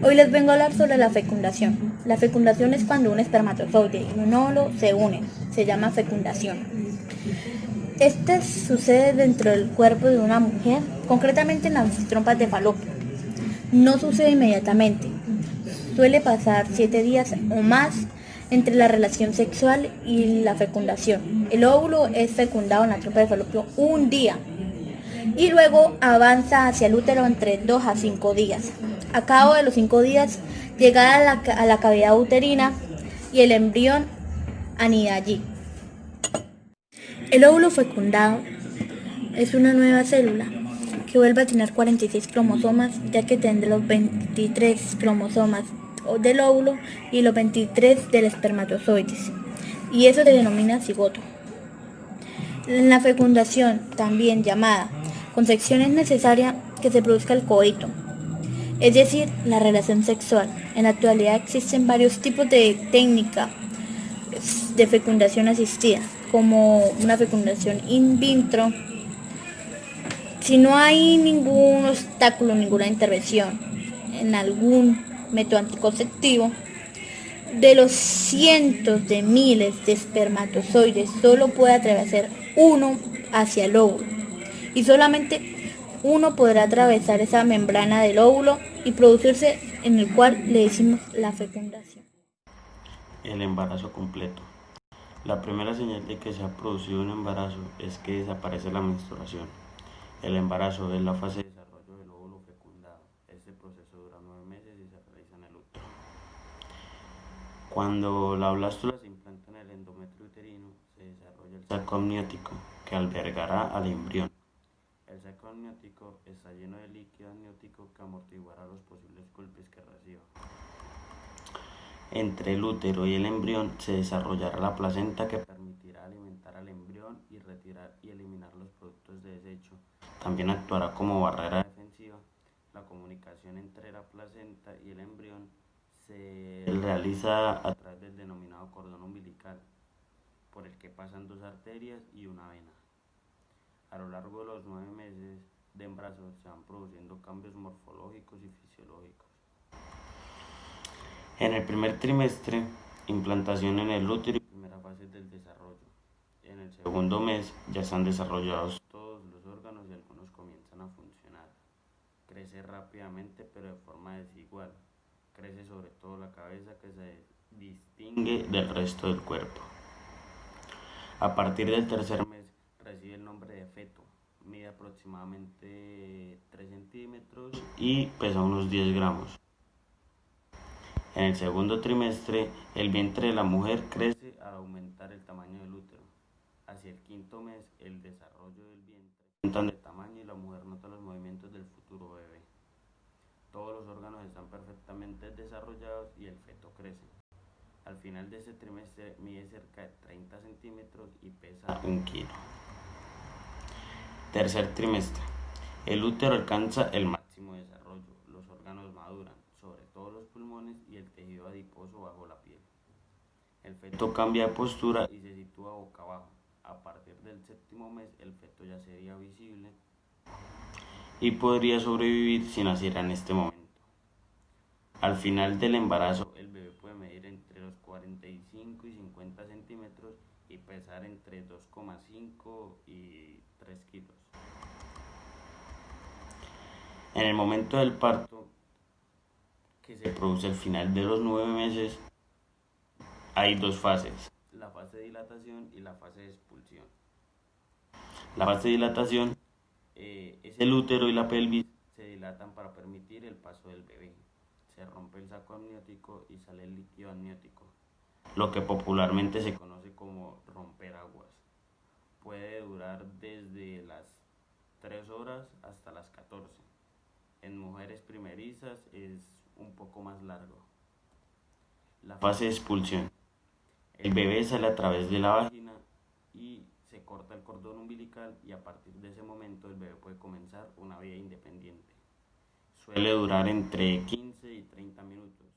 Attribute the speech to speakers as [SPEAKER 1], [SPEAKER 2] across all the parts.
[SPEAKER 1] Hoy les vengo a hablar sobre la fecundación. La fecundación es cuando un espermatozoide y un óvulo se unen. Se llama fecundación. Este sucede dentro del cuerpo de una mujer, concretamente en las trompas de falopio. No sucede inmediatamente. Suele pasar 7 días o más entre la relación sexual y la fecundación. El óvulo es fecundado en la trompa de falopio un día y luego avanza hacia el útero entre 2 a 5 días. A cabo de los 5 días llega a la cavidad uterina y el embrión anida allí. El óvulo fecundado es una nueva célula que vuelve a tener 46 cromosomas, ya que tendrá los 23 cromosomas del óvulo y los 23 del espermatozoide, y eso se denomina cigoto. En la fecundación, también llamada concepción, es necesaria que se produzca el coito, es decir, la relación sexual. En la actualidad existen varios tipos de técnica de fecundación asistida, como una fecundación in vitro. Si no hay ningún obstáculo, ninguna intervención en algún método anticonceptivo, de los cientos de miles de espermatozoides solo puede atravesar uno hacia el óvulo, y solamente uno podrá atravesar esa membrana del óvulo y producirse, en el cual le decimos la fecundación.
[SPEAKER 2] El embarazo completo. La primera señal de que se ha producido un embarazo es que desaparece la menstruación. El embarazo es la fase de desarrollo del óvulo fecundado. Este proceso dura 9 meses y se realiza en el útero. Cuando la blástula se implanta en el endometrio uterino, se desarrolla el saco amniótico, que albergará al embrión. El saco amniótico está lleno de líquido amniótico que amortiguará los posibles golpes que reciba. Entre el útero y el embrión se desarrollará la placenta, que permitirá alimentar al embrión y retirar y eliminar los productos de desecho. También actuará como barrera defensiva. La comunicación entre la placenta y el embrión se realiza a través del denominado cordón umbilical, por el que pasan 2 arterias y una vena. A lo largo de los 9 meses de embarazo se van produciendo cambios morfológicos y fisiológicos. En el primer trimestre, implantación en el útero y primera fase del desarrollo. En el segundo mes ya están desarrollados todos los órganos y algunos comienzan a funcionar. Crece rápidamente pero de forma desigual. Crece sobre todo la cabeza, que se distingue del resto del cuerpo. A partir del tercer mes recibe el nombre de feto. Mide aproximadamente 3 centímetros y pesa unos 10 gramos. En el segundo trimestre, el vientre de la mujer crece al aumentar el tamaño del útero. Hacia el quinto mes, el desarrollo del vientre aumenta de tamaño y la mujer nota los movimientos del futuro bebé. Todos los órganos están perfectamente desarrollados y el feto crece. Al final de ese trimestre mide cerca de 30 centímetros y pesa 1 kilo. Tercer trimestre. El útero alcanza el máximo desarrollo. Los órganos maduran, sobre todo los pulmones y el tejido adiposo bajo la piel. El feto cambia de postura y se sitúa boca abajo. A partir del séptimo mes, el feto ya sería visible y podría sobrevivir si naciera en este momento. Al final del embarazo, el bebé puede medir entre los 45 y 50 centímetros y pesar entre 2,5 y 3 kilos. En el momento del parto, que se produce al final de los 9 meses, hay 2 fases: la fase de dilatación y la fase de expulsión. La fase de dilatación es el útero y la pelvis se dilatan para permitir el paso del bebé. Se rompe el saco amniótico y sale el líquido amniótico, lo que popularmente se conoce como romper aguas. Puede durar desde las 3 horas hasta las 14. En mujeres primerizas es un poco más largo. La fase de expulsión. El bebé sale a través de la vagina y se corta el cordón umbilical, y a partir de ese momento el bebé puede comenzar una vida independiente. Suele durar entre 15 y 30 minutos.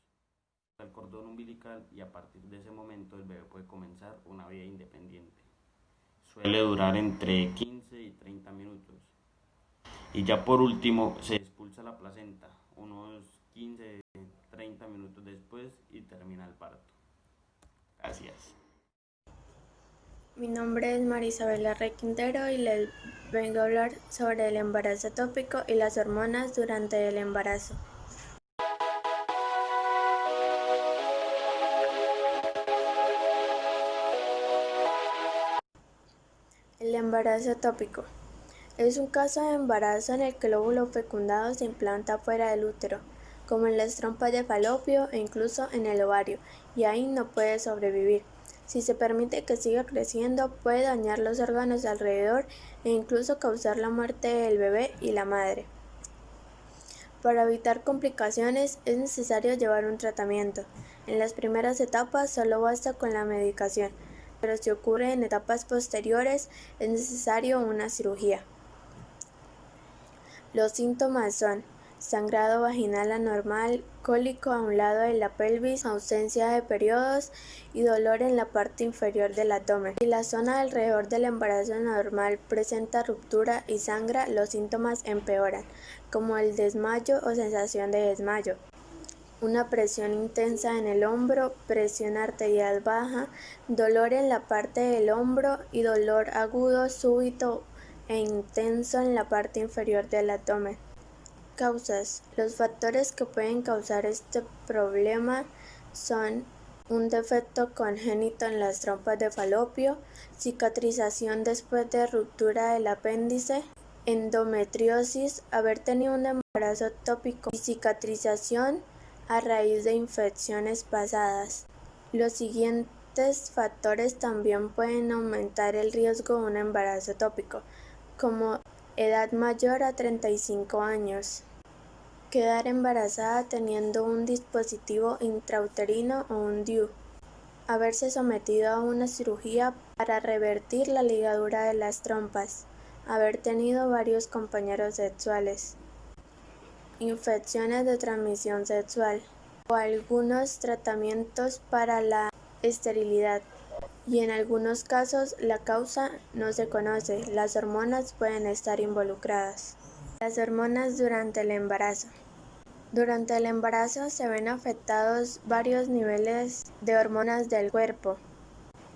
[SPEAKER 2] El cordón umbilical y a partir de ese momento el bebé puede comenzar una vida independiente. Suele durar entre 15 y 30 minutos. Y ya por último se expulsa la placenta, unos 15 30 minutos después y termina el parto. Gracias.
[SPEAKER 3] Mi nombre es Marisabela Requintero y les vengo a hablar sobre el embarazo ectópico y las hormonas durante el embarazo. El embarazo ectópico es un caso de embarazo en el que el óvulo fecundado se implanta fuera del útero, como en las trompas de falopio e incluso en el ovario, y ahí no puede sobrevivir. Si se permite que siga creciendo, puede dañar los órganos alrededor e incluso causar la muerte del bebé y la madre. Para evitar complicaciones es necesario llevar un tratamiento. En las primeras etapas solo basta con la medicación, pero si ocurre en etapas posteriores es necesario una cirugía. Los síntomas son sangrado vaginal anormal, cólico a un lado de la pelvis, ausencia de periodos y dolor en la parte inferior del abdomen. Si la zona alrededor del embarazo normal presenta ruptura y sangra, los síntomas empeoran, como el desmayo o sensación de desmayo. Una presión intensa en el hombro, presión arterial baja, dolor en la parte del hombro y dolor agudo, súbito e intenso en la parte inferior del abdomen. Causas. Los factores que pueden causar este problema son un defecto congénito en las trompas de falopio, cicatrización después de ruptura del apéndice, endometriosis, haber tenido un embarazo ectópico y cicatrización a raíz de infecciones pasadas. Los siguientes factores también pueden aumentar el riesgo de un embarazo ectópico, como edad mayor a 35 años. Quedar embarazada teniendo un dispositivo intrauterino o un DIU. Haberse sometido a una cirugía para revertir la ligadura de las trompas. Haber tenido varios compañeros sexuales. Infecciones de transmisión sexual o algunos tratamientos para la esterilidad. Y en algunos casos la causa no se conoce, las hormonas pueden estar involucradas. Las hormonas durante el embarazo. Durante el embarazo se ven afectados varios niveles de hormonas del cuerpo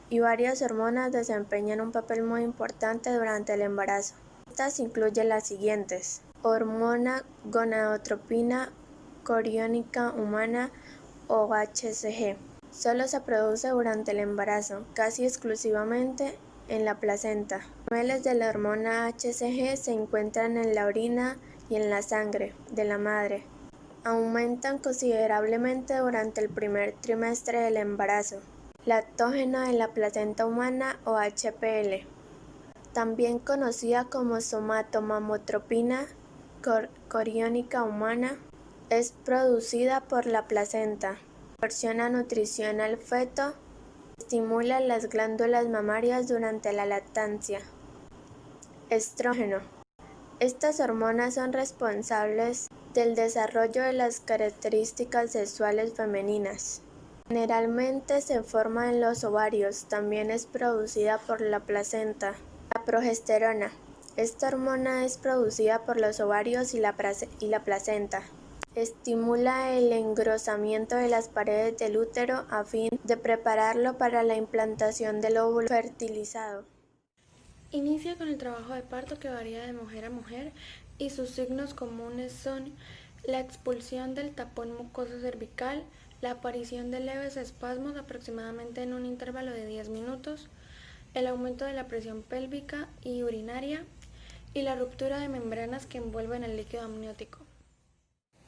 [SPEAKER 3] y varias hormonas desempeñan un papel muy importante durante el embarazo. Estas incluyen las siguientes: hormona gonadotropina coriónica humana o HCG. Solo se produce durante el embarazo, casi exclusivamente en la placenta. Niveles de la hormona HCG se encuentran en la orina y en la sangre de la madre. Aumentan considerablemente durante el primer trimestre del embarazo. Lactógeno de la placenta humana o HPL, también conocida como somatomamotropina coriónica humana, es producida por la placenta. Proporciona nutrición al feto, estimula las glándulas mamarias durante la lactancia. Estrógeno. Estas hormonas son responsables del desarrollo de las características sexuales femeninas. Generalmente se forma en los ovarios, también es producida por la placenta. La progesterona. Esta hormona es producida por los ovarios y la placenta. Estimula el engrosamiento de las paredes del útero a fin de prepararlo para la implantación del óvulo fertilizado.
[SPEAKER 4] Inicia con el trabajo de parto que varía de mujer a mujer y sus signos comunes son la expulsión del tapón mucoso cervical, la aparición de leves espasmos aproximadamente en un intervalo de 10 minutos, el aumento de la presión pélvica y urinaria y la ruptura de membranas que envuelven el líquido amniótico.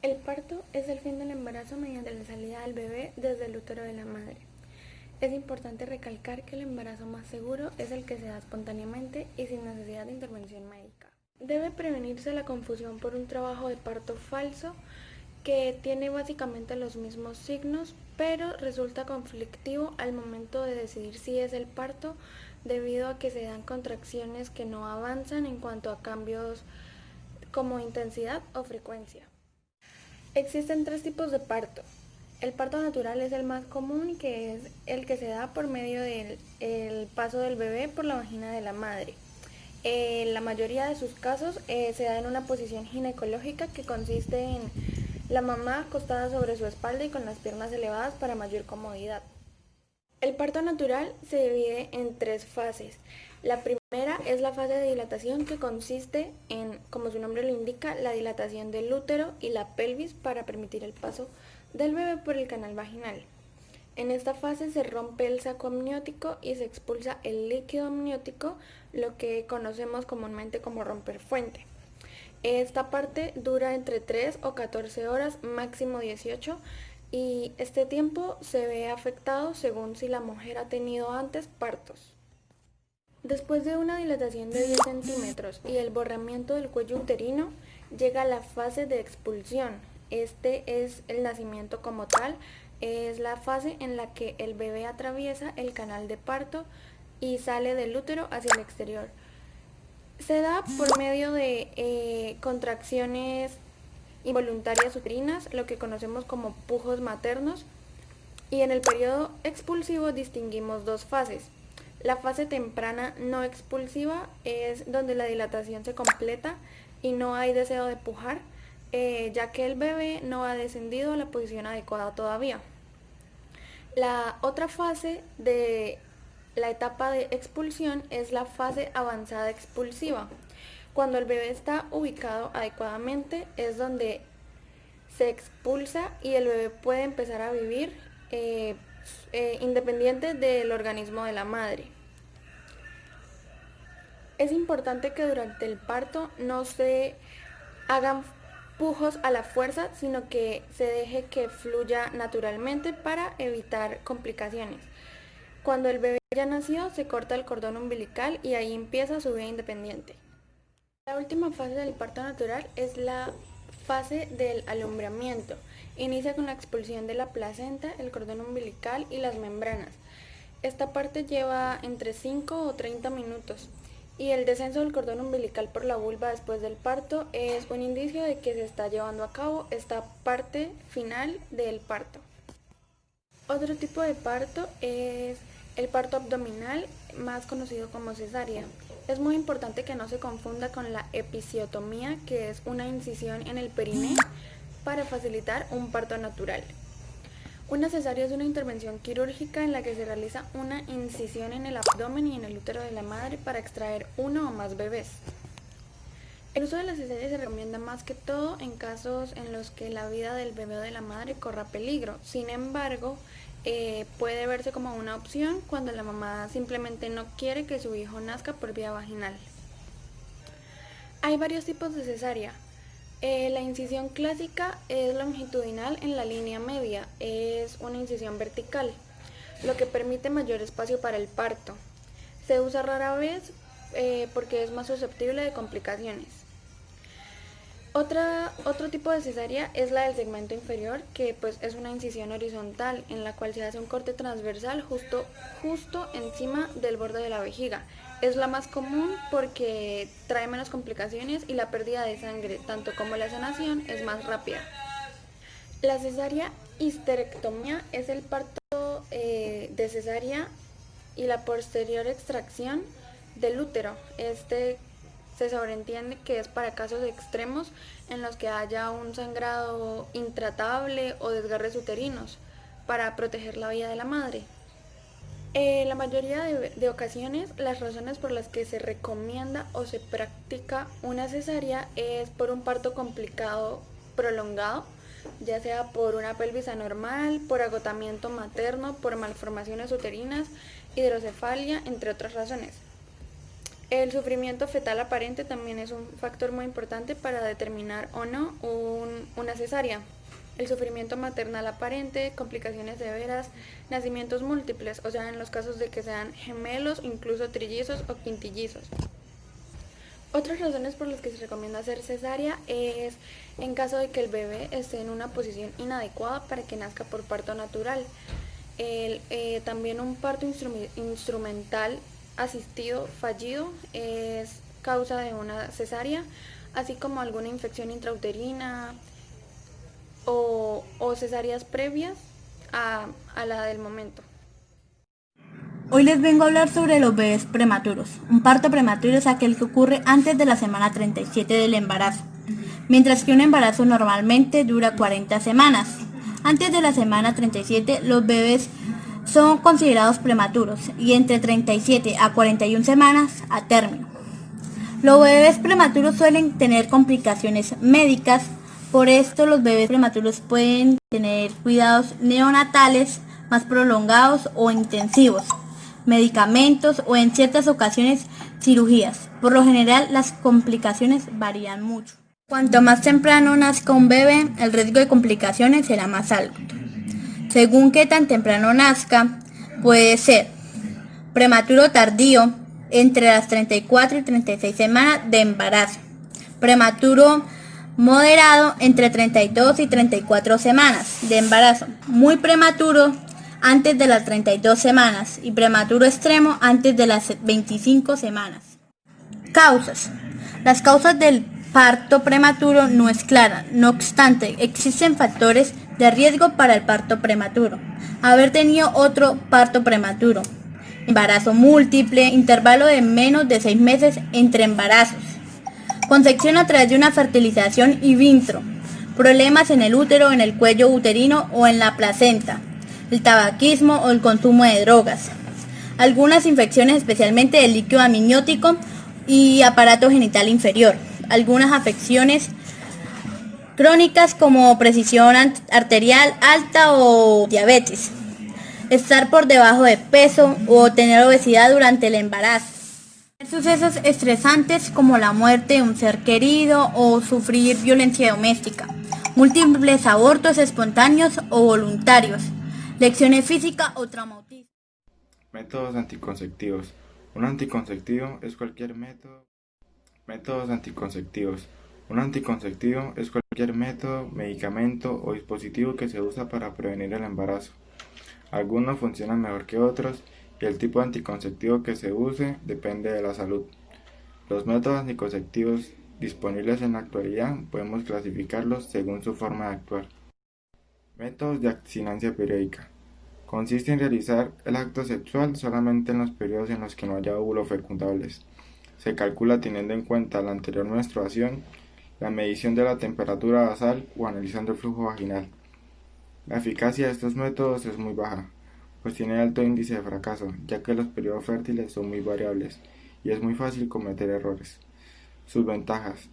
[SPEAKER 4] El parto es el fin del embarazo mediante la salida del bebé desde el útero de la madre. Es importante recalcar que el embarazo más seguro es el que se da espontáneamente y sin necesidad de intervención médica. Debe prevenirse la confusión por un trabajo de parto falso que tiene básicamente los mismos signos, pero resulta conflictivo al momento de decidir si es el parto debido a que se dan contracciones que no avanzan en cuanto a cambios como intensidad o frecuencia. Existen 3 tipos de parto. El parto natural es el más común, que es el que se da por medio del paso del bebé por la vagina de la madre. La mayoría de sus casos se da en una posición ginecológica que consiste en la mamá acostada sobre su espalda y con las piernas elevadas para mayor comodidad. El parto natural se divide en 3 fases. La primera es la fase de dilatación, que consiste en, como su nombre lo indica, la dilatación del útero y la pelvis para permitir el paso del bebé por el canal vaginal. En esta fase se rompe el saco amniótico y se expulsa el líquido amniótico, lo que conocemos comúnmente como romper fuente. Esta parte dura entre 3 o 14 horas, máximo 18, y este tiempo se ve afectado según si la mujer ha tenido antes partos. Después de una dilatación de 10 centímetros y el borramiento del cuello uterino, llega la fase de expulsión. Este es el nacimiento como tal, es la fase en la que el bebé atraviesa el canal de parto y sale del útero hacia el exterior. Se da por medio de contracciones involuntarias uterinas, lo que conocemos como pujos maternos, y en el periodo expulsivo distinguimos 2 fases. La fase temprana no expulsiva es donde la dilatación se completa y no hay deseo de pujar, ya que el bebé no ha descendido a la posición adecuada todavía. La otra fase de la etapa de expulsión es la fase avanzada expulsiva. Cuando el bebé está ubicado adecuadamente es donde se expulsa y el bebé puede empezar a vivir independiente del organismo de la madre. Es importante que durante el parto no se hagan pujos a la fuerza, sino que se deje que fluya naturalmente para evitar complicaciones. Cuando el bebé ya nació, se corta el cordón umbilical y ahí empieza su vida independiente. La última fase del parto natural es la fase del alumbramiento. Inicia con la expulsión de la placenta, el cordón umbilical y las membranas. Esta parte lleva entre 5 o 30 minutos. Y el descenso del cordón umbilical por la vulva después del parto es un indicio de que se está llevando a cabo esta parte final del parto. Otro tipo de parto es el parto abdominal, más conocido como cesárea. Es muy importante que no se confunda con la episiotomía, que es una incisión en el periné para facilitar un parto natural. Una cesárea es una intervención quirúrgica en la que se realiza una incisión en el abdomen y en el útero de la madre para extraer uno o más bebés. El uso de la cesárea se recomienda más que todo en casos en los que la vida del bebé o de la madre corra peligro. Sin embargo, puede verse como una opción cuando la mamá simplemente no quiere que su hijo nazca por vía vaginal. Hay varios tipos de cesárea. La incisión clásica es longitudinal en la línea media, es una incisión vertical, lo que permite mayor espacio para el parto. Se usa rara vez porque es más susceptible de complicaciones. Otro tipo de cesárea es la del segmento inferior, que pues es una incisión horizontal en la cual se hace un corte transversal justo encima del borde de la vejiga. Es la más común porque trae menos complicaciones y la pérdida de sangre, tanto como la sanación, es más rápida. La cesárea histerectomía es el parto de cesárea y la posterior extracción del útero. Se sobreentiende que es para casos extremos en los que haya un sangrado intratable o desgarres uterinos para proteger la vida de la madre. La mayoría de ocasiones, las razones por las que se recomienda o se practica una cesárea es por un parto complicado prolongado, ya sea por una pelvis anormal, por agotamiento materno, por malformaciones uterinas, hidrocefalia, entre otras razones. El sufrimiento fetal aparente también es un factor muy importante para determinar o no una cesárea. El sufrimiento maternal aparente, complicaciones severas, nacimientos múltiples, o sea, en los casos de que sean gemelos, incluso trillizos o quintillizos. Otras razones por las que se recomienda hacer cesárea es en caso de que el bebé esté en una posición inadecuada para que nazca por parto natural. También un parto instrumental asistido fallido es causa de una cesárea, así como alguna infección intrauterina o cesáreas previas a la del momento.
[SPEAKER 1] Hoy les vengo a hablar sobre los bebés prematuros. Un parto prematuro es aquel que ocurre antes de la semana 37 del embarazo. mientras que un embarazo normalmente dura 40 semanas. Antes de la semana 37, los bebés son considerados prematuros y entre 37 a 41 semanas a término. Los bebés prematuros suelen tener complicaciones médicas, por esto los bebés prematuros pueden tener cuidados neonatales más prolongados o intensivos, medicamentos o en ciertas ocasiones cirugías. Por lo general las complicaciones varían mucho. Cuanto más temprano nazca un bebé, el riesgo de complicaciones será más alto. Según qué tan temprano nazca, puede ser prematuro tardío, entre las 34 y 36 semanas de embarazo. Prematuro moderado, entre 32 y 34 semanas de embarazo. Muy prematuro, antes de las 32 semanas. Y prematuro extremo, antes de las 25 semanas. Causas. Las causas del parto prematuro no es clara. No obstante, existen factores de riesgo para el parto prematuro. Haber tenido otro parto prematuro, embarazo múltiple, intervalo de menos de 6 meses entre embarazos, concepción a través de una fertilización in vitro, problemas en el útero, en el cuello uterino o en la placenta, el tabaquismo o el consumo de drogas, algunas infecciones especialmente del líquido amniótico y aparato genital inferior, algunas afecciones crónicas como presión arterial alta o diabetes, estar por debajo de peso o tener obesidad durante el embarazo. Sucesos estresantes como la muerte de un ser querido o sufrir violencia doméstica, múltiples abortos espontáneos o voluntarios, lesiones físicas o traumatismo.
[SPEAKER 5] Métodos anticonceptivos. Un anticonceptivo es cualquier método. Métodos anticonceptivos. Un anticonceptivo es cualquier método, medicamento o dispositivo que se usa para prevenir el embarazo. Algunos funcionan mejor que otros y el tipo de anticonceptivo que se use depende de la salud. Los métodos anticonceptivos disponibles en la actualidad podemos clasificarlos según su forma de actuar. Métodos de abstinencia periódica. Consiste en realizar el acto sexual solamente en los periodos en los que no haya óvulos fecundables. Se calcula teniendo en cuenta la anterior menstruación, la medición de la temperatura basal o analizando el flujo vaginal. La eficacia de estos métodos es muy baja, pues tiene alto índice de fracaso, ya que los periodos fértiles son muy variables y es muy fácil cometer errores. Sus ventajas.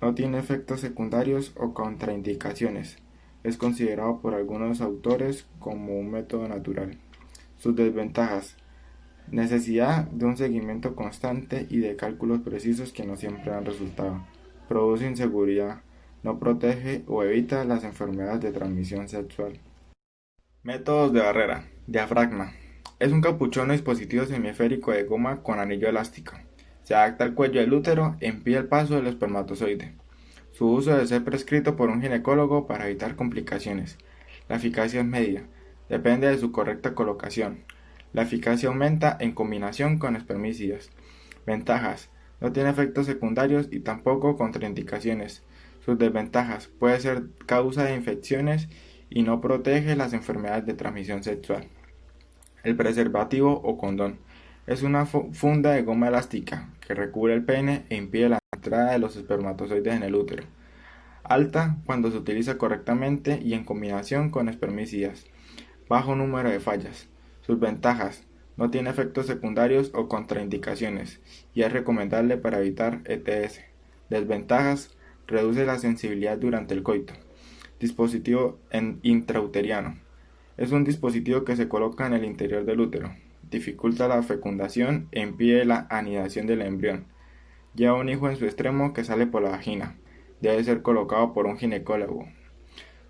[SPEAKER 5] No tiene efectos secundarios o contraindicaciones. Es considerado por algunos autores como un método natural. Sus desventajas. Necesidad de un seguimiento constante y de cálculos precisos que no siempre dan resultado. Produce inseguridad. No protege o evita las enfermedades de transmisión sexual. Métodos de barrera. Diafragma. Es un capuchón o dispositivo semiesférico de goma con anillo elástico. Se adapta al cuello del útero e impide el paso del espermatozoide. Su uso debe ser prescrito por un ginecólogo para evitar complicaciones. La eficacia es media. Depende de su correcta colocación. La eficacia aumenta en combinación con espermicidas. Ventajas. No tiene efectos secundarios y tampoco contraindicaciones. Sus desventajas. Puede ser causa de infecciones y no protege las enfermedades de transmisión sexual. El preservativo o condón. Es una funda de goma elástica que recubre el pene e impide la entrada de los espermatozoides en el útero. Alta cuando se utiliza correctamente y en combinación con espermicidas. Bajo número de fallas. Sus ventajas. No tiene efectos secundarios o contraindicaciones y es recomendable para evitar ETS. Desventajas. Reduce la sensibilidad durante el coito. Dispositivo intrauteriano. Es un dispositivo que se coloca en el interior del útero. Dificulta la fecundación e impide la anidación del embrión. Lleva un hijo en su extremo que sale por la vagina. Debe ser colocado por un ginecólogo.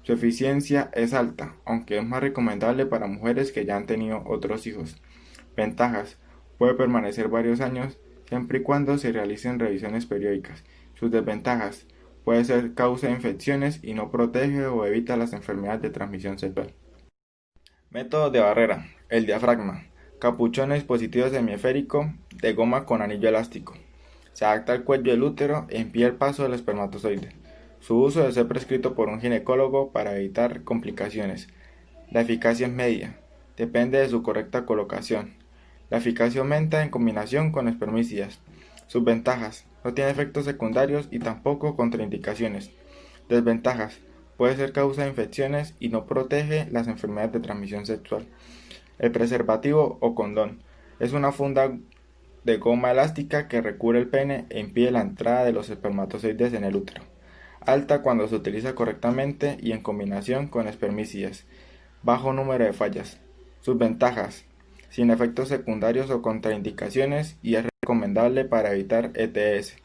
[SPEAKER 5] Su eficiencia es alta, aunque es más recomendable para mujeres que ya han tenido otros hijos. Ventajas. Puede permanecer varios años siempre y cuando se realicen revisiones periódicas. Sus desventajas. Puede ser causa de infecciones y no protege o evita las enfermedades de transmisión sexual. Métodos de barrera. El diafragma. Capuchón o dispositivo semiesférico de goma con anillo elástico. Se adapta al cuello del útero e impide el paso del espermatozoide. Su uso debe ser prescrito por un ginecólogo para evitar complicaciones. La eficacia es media. Depende de su correcta colocación. La eficacia aumenta en combinación con espermicidas. Sus ventajas: no tiene efectos secundarios y tampoco contraindicaciones. Desventajas: puede ser causa de infecciones y no protege las enfermedades de transmisión sexual. El preservativo o condón es una funda de goma elástica que recubre el pene e impide la entrada de los espermatozoides en el útero. Alta cuando se utiliza correctamente y en combinación con espermicidas. Bajo número de fallas. Sus ventajas: sin efectos secundarios o contraindicaciones y es recomendable para evitar ETS.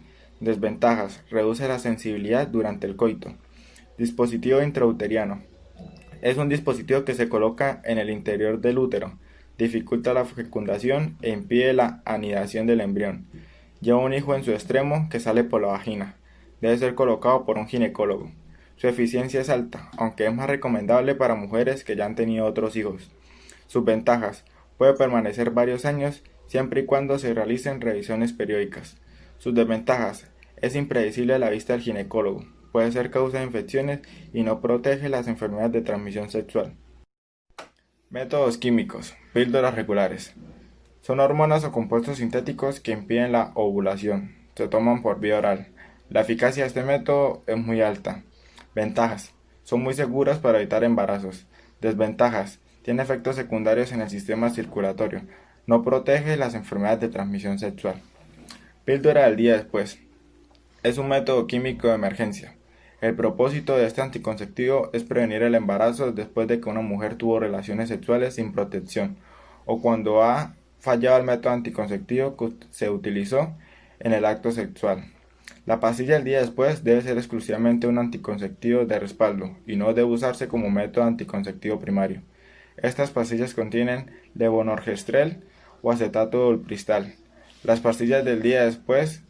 [SPEAKER 5] Desventajas: reduce la sensibilidad durante el coito. Dispositivo intrauteriano. Es un dispositivo que se coloca en el interior del útero, dificulta la fecundación e impide la anidación del embrión. Lleva un hijo en su extremo que sale por la vagina. Debe ser colocado por un ginecólogo. Su eficiencia es alta, aunque es más recomendable para mujeres que ya han tenido otros hijos. Sus ventajas: puede permanecer varios años siempre y cuando se realicen revisiones periódicas. Sus desventajas: es impredecible a la vista del ginecólogo, puede ser causa de infecciones y no protege las enfermedades de transmisión sexual. Métodos químicos. Píldoras regulares. Son hormonas o compuestos sintéticos que impiden la ovulación. Se toman por vía oral. La eficacia de este método es muy alta. Ventajas: son muy seguras para evitar embarazos. Desventajas: tiene efectos secundarios en el sistema circulatorio. No protege las enfermedades de transmisión sexual. Píldora del día después. Es un método químico de emergencia. El propósito de este anticonceptivo es prevenir el embarazo después de que una mujer tuvo relaciones sexuales sin protección o cuando ha fallado el método anticonceptivo que se utilizó en el acto sexual. La pastilla del día después debe ser exclusivamente un anticonceptivo de respaldo y no debe usarse como método anticonceptivo primario. Estas pastillas contienen levonorgestrel o acetato de ulpristal. Las pastillas del día después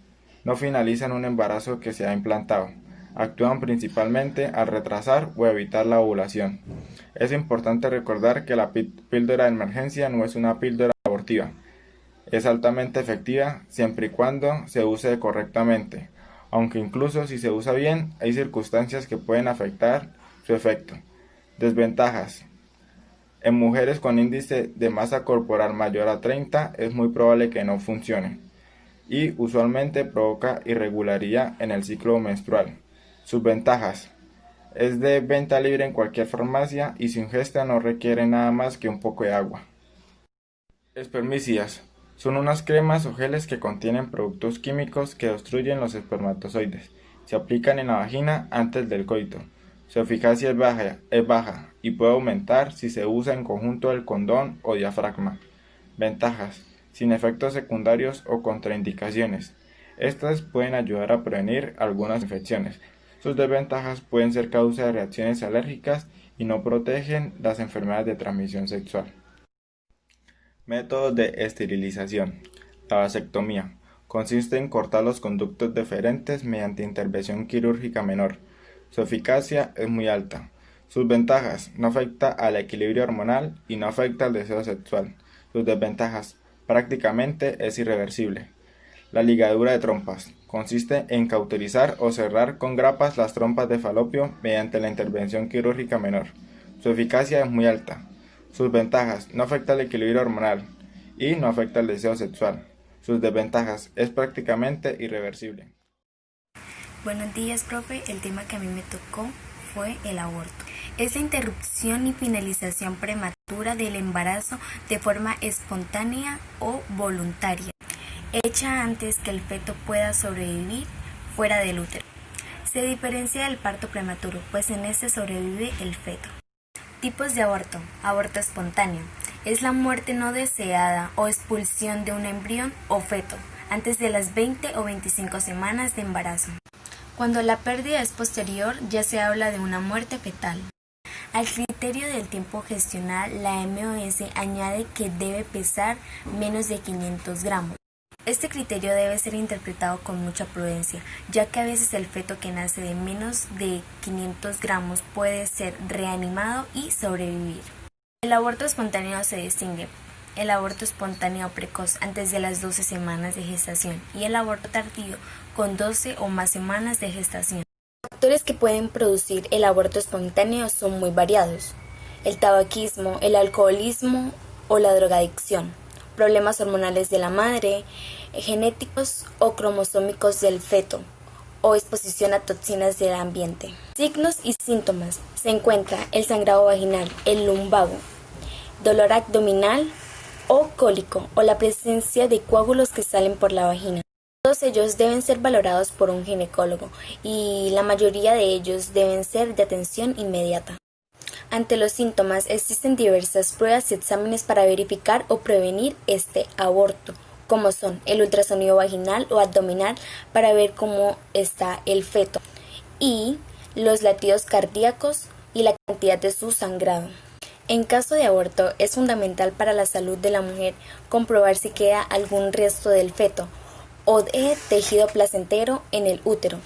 [SPEAKER 5] no finalizan un embarazo que se ha implantado. Actúan principalmente al retrasar o evitar la ovulación. Es importante recordar que la píldora de emergencia no es una píldora abortiva. Es altamente efectiva siempre y cuando se use correctamente, aunque incluso si se usa bien, hay circunstancias que pueden afectar su efecto. Desventajas: en mujeres con índice de masa corporal mayor a 30 es muy probable que no funcione y usualmente provoca irregularidad en el ciclo menstrual. Sus ventajas: es de venta libre en cualquier farmacia y su ingesta no requiere nada más que un poco de agua. Espermicidas: son unas cremas o geles que contienen productos químicos que obstruyen los espermatozoides. Se aplican en la vagina antes del coito. Su eficacia es baja y puede aumentar si se usa en conjunto del condón o diafragma. Ventajas: sin efectos secundarios o contraindicaciones. Estas pueden ayudar a prevenir algunas infecciones. Sus desventajas pueden ser causa de reacciones alérgicas y no protegen las enfermedades de transmisión sexual. Métodos de esterilización. La vasectomía consiste en cortar los conductos deferentes mediante intervención quirúrgica menor. Su eficacia es muy alta. Sus ventajas: no afecta al equilibrio hormonal y no afecta al deseo sexual. Sus desventajas: prácticamente es irreversible. La ligadura de trompas consiste en cauterizar o cerrar con grapas las trompas de falopio mediante la intervención quirúrgica menor. Su eficacia es muy alta. Sus ventajas: no afecta al equilibrio hormonal y no afecta al deseo sexual. Sus desventajas: es prácticamente irreversible.
[SPEAKER 6] Buenos días, profe. El tema que a mí me tocó fue el aborto. Es la interrupción y finalización prematura del embarazo de forma espontánea o voluntaria, hecha antes que el feto pueda sobrevivir fuera del útero. Se diferencia del parto prematuro, pues en este sobrevive el feto. Tipos de aborto. Aborto espontáneo. Es la muerte no deseada o expulsión de un embrión o feto antes de las 20 o 25 semanas de embarazo. Cuando la pérdida es posterior, ya se habla de una muerte fetal. Al criterio del tiempo gestional, la MOS añade que debe pesar menos de 500 gramos. Este criterio debe ser interpretado con mucha prudencia, ya que a veces el feto que nace de menos de 500 gramos puede ser reanimado y sobrevivir. El aborto espontáneo se distingue: el aborto espontáneo precoz antes de las 12 semanas de gestación y el aborto tardío con 12 o más semanas de gestación. Los factores que pueden producir el aborto espontáneo son muy variados: el tabaquismo, el alcoholismo o la drogadicción. problemas hormonales de la madre, genéticos o cromosómicos del feto, o exposición a toxinas del ambiente. Signos y síntomas. Se encuentra el sangrado vaginal, el lumbago, dolor abdominal o cólico, o la presencia de coágulos que salen por la vagina. Todos ellos deben ser valorados por un ginecólogo y la mayoría de ellos deben ser de atención inmediata. Ante los síntomas existen diversas pruebas y exámenes para verificar o prevenir este aborto, como son el ultrasonido vaginal o abdominal para ver cómo está el feto y los latidos cardíacos y la cantidad de su sangrado. En caso de aborto es fundamental para la salud de la mujer comprobar si queda algún resto del feto o de tejido placentero en el útero.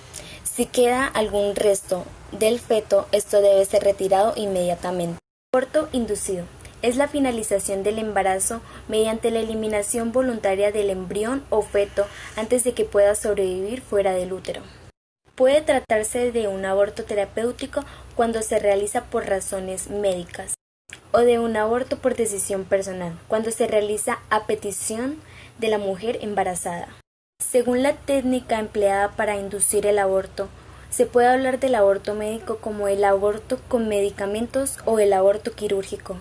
[SPEAKER 6] Si queda algún resto del feto, esto debe ser retirado inmediatamente. Aborto inducido es la finalización del embarazo mediante la eliminación voluntaria del embrión o feto antes de que pueda sobrevivir fuera del útero. Puede tratarse de un aborto terapéutico cuando se realiza por razones médicas, o de un aborto por decisión personal, cuando se realiza a petición de la mujer embarazada. Según la técnica empleada para inducir el aborto, se puede hablar del aborto médico como el aborto con medicamentos o el aborto quirúrgico.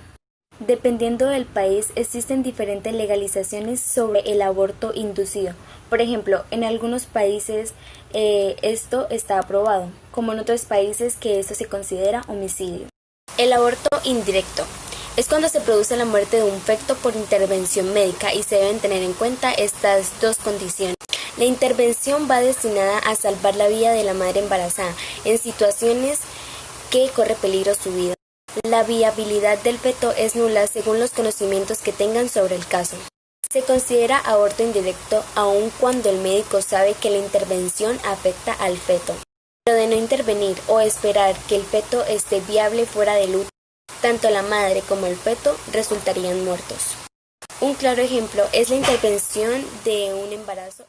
[SPEAKER 6] Dependiendo del país, existen diferentes legalizaciones sobre el aborto inducido. Por ejemplo, en algunos países esto está aprobado, como en otros países que esto se considera homicidio. El aborto indirecto es cuando se produce la muerte de un feto por intervención médica y se deben tener en cuenta estas dos condiciones. La intervención va destinada a salvar la vida de la madre embarazada en situaciones que corre peligro su vida. La viabilidad del feto es nula según los conocimientos que tengan sobre el caso. Se considera aborto indirecto aun cuando el médico sabe que la intervención afecta al feto. Pero de no intervenir o esperar que el feto esté viable fuera del útero, tanto la madre como el feto resultarían muertos. Un claro ejemplo es la intervención de un embarazo